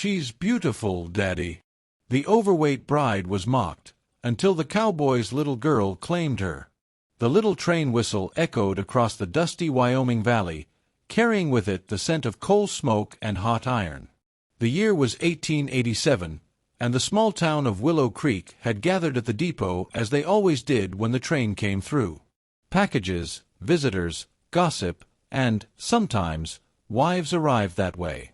"She's beautiful, Daddy." The overweight bride was mocked, until the cowboy's little girl claimed her. The little train whistle echoed across the dusty Wyoming valley, carrying with it the scent of coal smoke and hot iron. The year was 1887, and the small town of Willow Creek had gathered at the depot as they always did when the train came through. Packages, visitors, gossip, and, sometimes, wives arrived that way.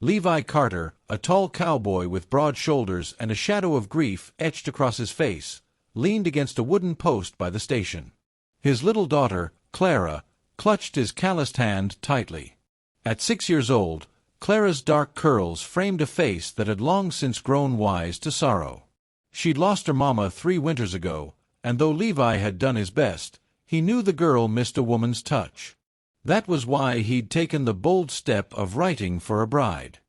Levi Carter, a tall cowboy with broad shoulders and a shadow of grief etched across his face, leaned against a wooden post by the station. His little daughter, Clara, clutched his calloused hand tightly. At 6 years old, Clara's dark curls framed a face that had long since grown wise to sorrow. She'd lost her mama 3 winters ago, and though Levi had done his best, he knew the girl missed a woman's touch. That was why he'd taken the bold step of writing for a bride.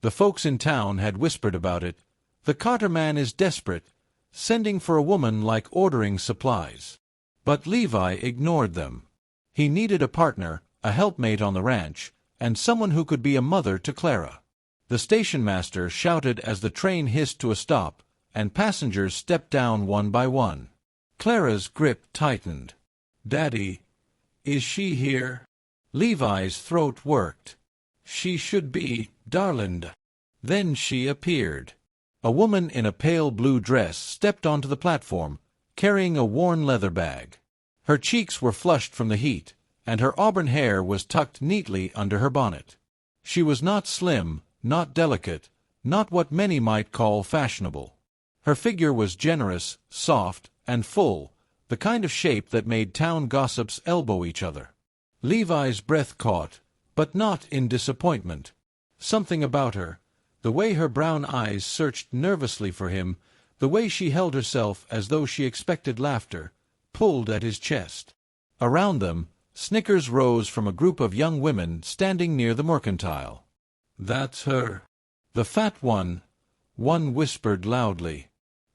The folks in town had whispered about it. "The Carter man is desperate, sending for a woman like ordering supplies." But Levi ignored them. He needed a partner, a helpmate on the ranch, and someone who could be a mother to Clara. The station master shouted as the train hissed to a stop, and passengers stepped down one by one. Clara's grip tightened. "Daddy, is she here?" Levi's throat worked. "She should be, darling." Then she appeared. A woman in a pale blue dress stepped onto the platform, carrying a worn leather bag. Her cheeks were flushed from the heat, and her auburn hair was tucked neatly under her bonnet. She was not slim, not delicate, not what many might call fashionable. Her figure was generous, soft, and full, the kind of shape that made town gossips elbow each other. Levi's breath caught, but not in disappointment. Something about her, the way her brown eyes searched nervously for him, the way she held herself as though she expected laughter, pulled at his chest. Around them, snickers rose from a group of young women standing near the mercantile. "That's her. The fat one," one whispered loudly.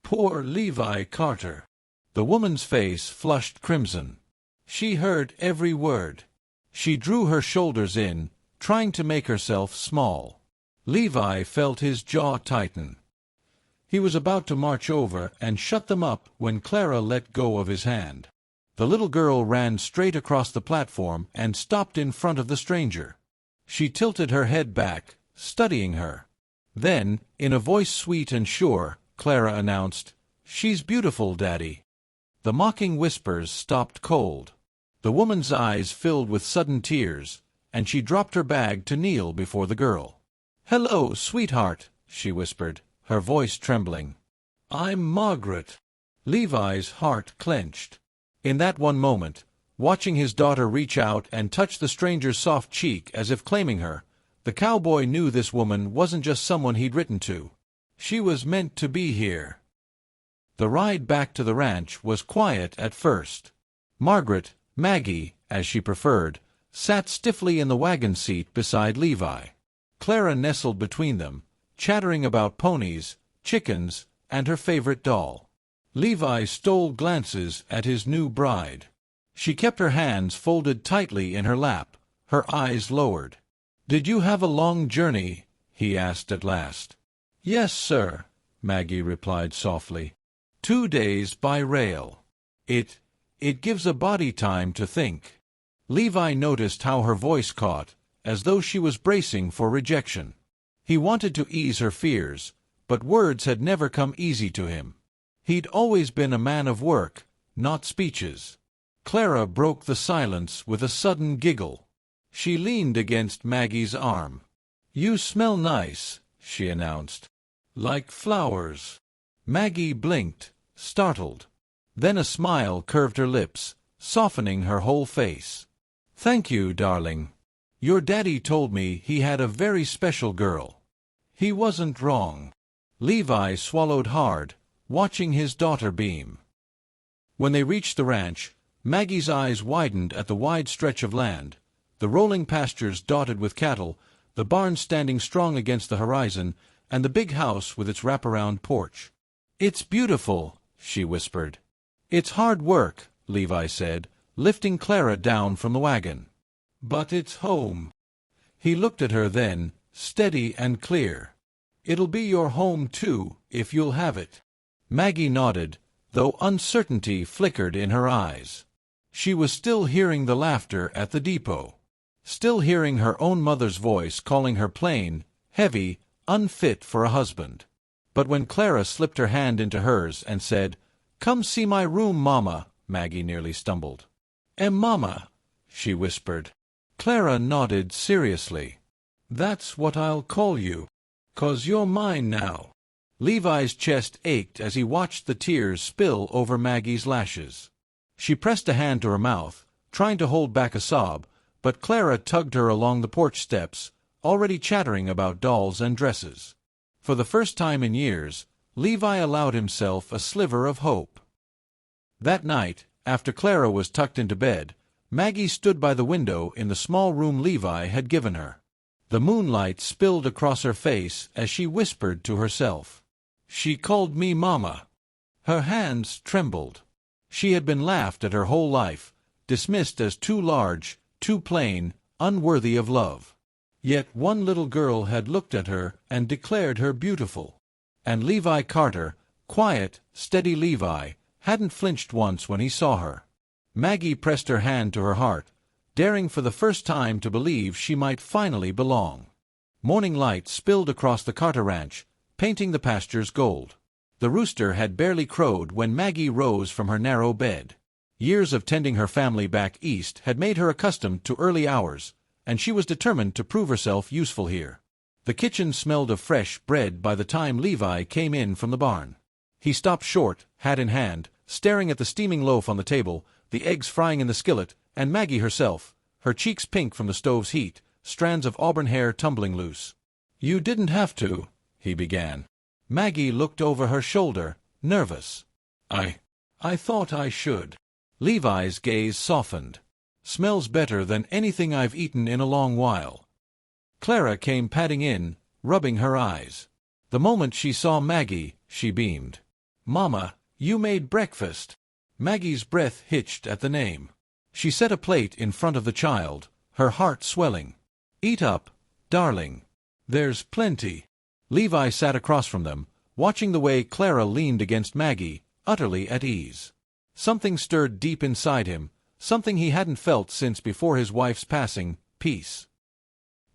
"Poor Levi Carter." The woman's face flushed crimson. She heard every word. She drew her shoulders in, trying to make herself small. Levi felt his jaw tighten. He was about to march over and shut them up when Clara let go of his hand. The little girl ran straight across the platform and stopped in front of the stranger. She tilted her head back, studying her. Then, in a voice sweet and sure, Clara announced, "She's beautiful, Daddy." The mocking whispers stopped cold. The woman's eyes filled with sudden tears, and she dropped her bag to kneel before the girl. "Hello, sweetheart," she whispered, her voice trembling. "I'm Margaret." Levi's heart clenched. In that one moment, watching his daughter reach out and touch the stranger's soft cheek as if claiming her, the cowboy knew this woman wasn't just someone he'd written to. She was meant to be here. The ride back to the ranch was quiet at first. Margaret, Maggie, as she preferred, sat stiffly in the wagon seat beside Levi. Clara nestled between them, chattering about ponies, chickens, and her favorite doll. Levi stole glances at his new bride. She kept her hands folded tightly in her lap, her eyes lowered. "Did you have a long journey?" he asked at last. "Yes, sir," Maggie replied softly. 2 days by rail. It gives a body time to think." Levi noticed how her voice caught, as though she was bracing for rejection. He wanted to ease her fears, but words had never come easy to him. He'd always been a man of work, not speeches. Clara broke the silence with a sudden giggle. She leaned against Maggie's arm. "You smell nice," she announced. "Like flowers." Maggie blinked, startled. Then a smile curved her lips, softening her whole face. "Thank you, darling. Your daddy told me he had a very special girl." He wasn't wrong. Levi swallowed hard, watching his daughter beam. When they reached the ranch, Maggie's eyes widened at the wide stretch of land, the rolling pastures dotted with cattle, the barn standing strong against the horizon, and the big house with its wraparound porch. "It's beautiful," she whispered. "It's hard work," Levi said, lifting Clara down from the wagon. "But it's home." He looked at her then, steady and clear. It'll be your home, too, if you'll have it." Maggie nodded, though uncertainty flickered in her eyes. She was still hearing the laughter at the depot, still hearing her own mother's voice calling her plain, heavy, unfit for a husband. But when Clara slipped her hand into hers and said, "Come see my room, Mama," Maggie nearly stumbled. Mama," she whispered. Clara nodded seriously. "That's what I'll call you, 'cause you're mine now." Levi's chest ached as he watched the tears spill over Maggie's lashes. She pressed a hand to her mouth, trying to hold back a sob, but Clara tugged her along the porch steps, already chattering about dolls and dresses. For the first time in years, Levi allowed himself a sliver of hope. That night, after Clara was tucked into bed, Maggie stood by the window in the small room Levi had given her. The moonlight spilled across her face as she whispered to herself. "She called me Mama." Her hands trembled. She had been laughed at her whole life, dismissed as too large, too plain, unworthy of love. Yet one little girl had looked at her and declared her beautiful. And Levi Carter, quiet, steady Levi, hadn't flinched once when he saw her. Maggie pressed her hand to her heart, daring for the first time to believe she might finally belong. Morning light spilled across the Carter ranch, painting the pastures gold. The rooster had barely crowed when Maggie rose from her narrow bed. Years of tending her family back east had made her accustomed to early hours, and she was determined to prove herself useful here. The kitchen smelled of fresh bread by the time Levi came in from the barn. He stopped short, hat in hand, staring at the steaming loaf on the table, the eggs frying in the skillet, and Maggie herself, her cheeks pink from the stove's heat, strands of auburn hair tumbling loose. "You didn't have to," he began. Maggie looked over her shoulder, nervous. I thought I should." Levi's gaze softened. "Smells better than anything I've eaten in a long while." Clara came padding in, rubbing her eyes. The moment she saw Maggie, she beamed. "Mama, you made breakfast." Maggie's breath hitched at the name. She set a plate in front of the child, her heart swelling. "Eat up, darling. There's plenty." Levi sat across from them, watching the way Clara leaned against Maggie, utterly at ease. Something stirred deep inside him, something he hadn't felt since before his wife's passing, peace.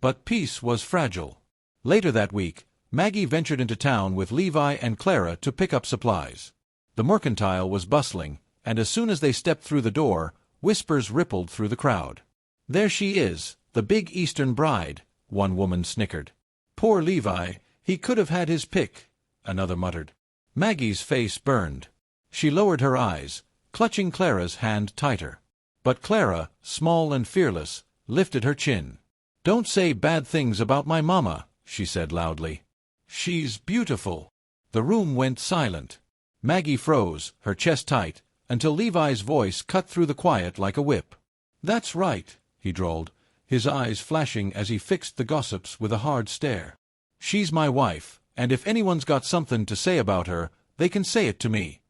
But peace was fragile. Later that week, Maggie ventured into town with Levi and Clara to pick up supplies. The mercantile was bustling, and as soon as they stepped through the door, whispers rippled through the crowd. "There she is, the big Eastern bride," one woman snickered. "Poor Levi, he could have had his pick," another muttered. Maggie's face burned. She lowered her eyes, clutching Clara's hand tighter. But Clara, small and fearless, lifted her chin. "Don't say bad things about my mama," she said loudly. "She's beautiful." The room went silent. Maggie froze, her chest tight, until Levi's voice cut through the quiet like a whip. "That's right," he drawled, his eyes flashing as he fixed the gossips with a hard stare. "She's my wife, and if anyone's got something to say about her, they can say it to me."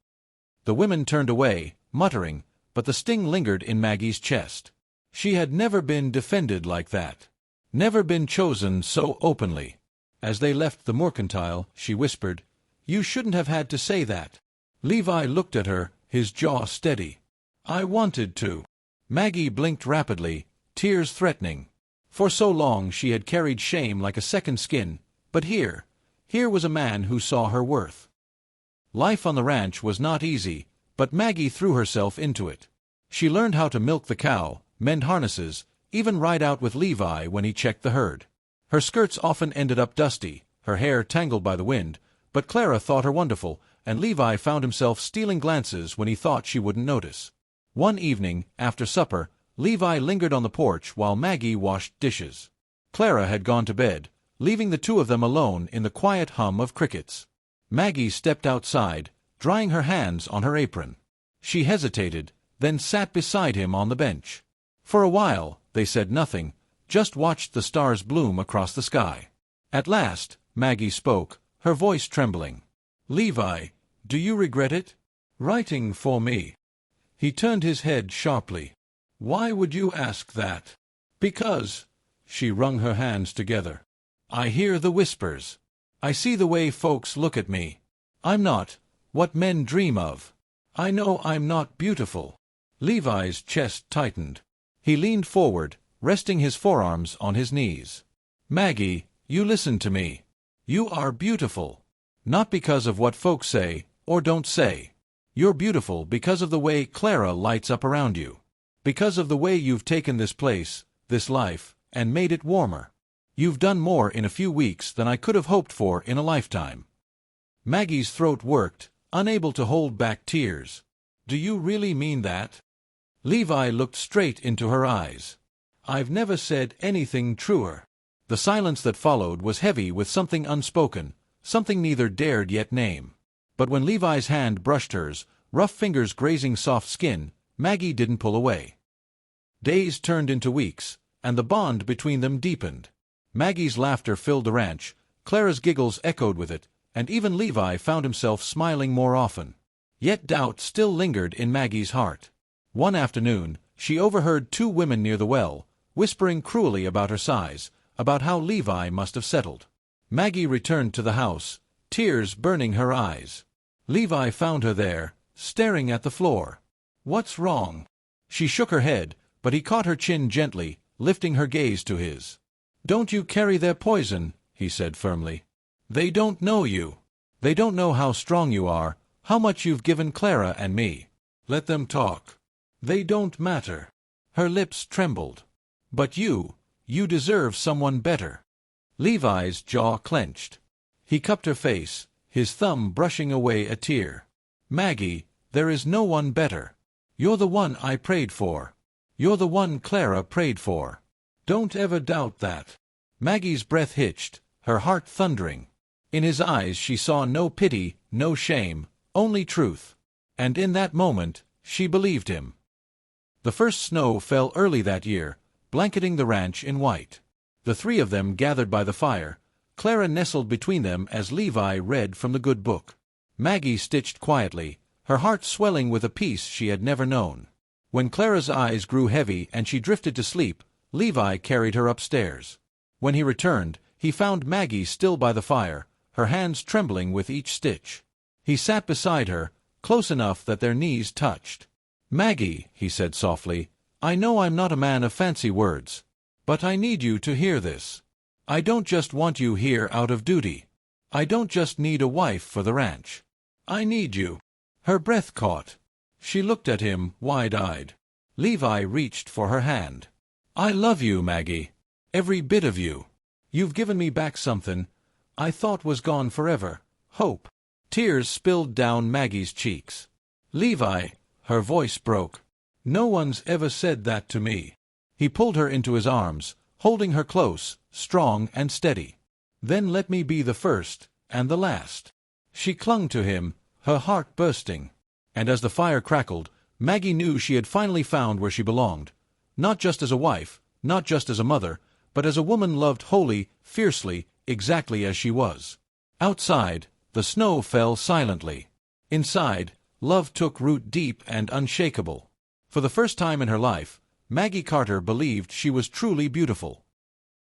The women turned away, muttering, but the sting lingered in Maggie's chest. She had never been defended like that. Never been chosen so openly. As they left the mercantile, she whispered, "You shouldn't have had to say that." Levi looked at her, his jaw steady. "I wanted to." Maggie blinked rapidly, tears threatening. For so long she had carried shame like a second skin, but here was a man who saw her worth. Life on the ranch was not easy, but Maggie threw herself into it. She learned how to milk the cow, mend harnesses, even ride out with Levi when he checked the herd. Her skirts often ended up dusty, her hair tangled by the wind, but Clara thought her wonderful, and Levi found himself stealing glances when he thought she wouldn't notice. One evening, after supper, Levi lingered on the porch while Maggie washed dishes. Clara had gone to bed, leaving the two of them alone in the quiet hum of crickets. Maggie stepped outside, drying her hands on her apron. She hesitated, then sat beside him on the bench. For a while, they said nothing, just watched the stars bloom across the sky. At last, Maggie spoke, her voice trembling. "Levi, do you regret it? Writing for me?" He turned his head sharply. "Why would you ask that?" "Because," she wrung her hands together, "I hear the whispers." I see the way folks look at me. I'm not what men dream of. I know I'm not beautiful." Levi's chest tightened. He leaned forward, resting his forearms on his knees. "Maggie, you listen to me. You are beautiful. Not because of what folks say, or don't say. You're beautiful because of the way Clara lights up around you. Because of the way you've taken this place, this life, and made it warmer. You've done more in a few weeks than I could have hoped for in a lifetime." Maggie's throat worked, unable to hold back tears. "Do you really mean that?" Levi looked straight into her eyes. "I've never said anything truer." The silence that followed was heavy with something unspoken, something neither dared yet name. But when Levi's hand brushed hers, rough fingers grazing soft skin, Maggie didn't pull away. Days turned into weeks, and the bond between them deepened. Maggie's laughter filled the ranch, Clara's giggles echoed with it, and even Levi found himself smiling more often. Yet doubt still lingered in Maggie's heart. One afternoon, she overheard two women near the well, whispering cruelly about her size, about how Levi must have settled. Maggie returned to the house, tears burning her eyes. Levi found her there, staring at the floor. "What's wrong?" She shook her head, but he caught her chin gently, lifting her gaze to his. "Don't you carry their poison," he said firmly. "They don't know you. They don't know how strong you are, how much you've given Clara and me. Let them talk. They don't matter." Her lips trembled. "But you deserve someone better." Levi's jaw clenched. He cupped her face, his thumb brushing away a tear. "Maggie, there is no one better. You're the one I prayed for. You're the one Clara prayed for. Don't ever doubt that." Maggie's breath hitched, her heart thundering. In his eyes she saw no pity, no shame, only truth. And in that moment, she believed him. The first snow fell early that year, blanketing the ranch in white. The three of them gathered by the fire, Clara nestled between them as Levi read from the good book. Maggie stitched quietly, her heart swelling with a peace she had never known. When Clara's eyes grew heavy and she drifted to sleep, Levi carried her upstairs. When he returned, he found Maggie still by the fire, her hands trembling with each stitch. He sat beside her, close enough that their knees touched. "Maggie," he said softly, "I know I'm not a man of fancy words. But I need you to hear this. I don't just want you here out of duty. I don't just need a wife for the ranch. I need you." Her breath caught. She looked at him, wide-eyed. Levi reached for her hand. "I love you, Maggie. Every bit of you. You've given me back something I thought was gone forever. Hope." Tears spilled down Maggie's cheeks. "Levi," her voice broke. "No one's ever said that to me." He pulled her into his arms, holding her close, strong and steady. "Then let me be the first, and the last." She clung to him, her heart bursting. And as the fire crackled, Maggie knew she had finally found where she belonged. Not just as a wife, not just as a mother, but as a woman loved wholly, fiercely, exactly as she was. Outside, the snow fell silently. Inside, love took root deep and unshakable. For the first time in her life, Maggie Carter believed she was truly beautiful.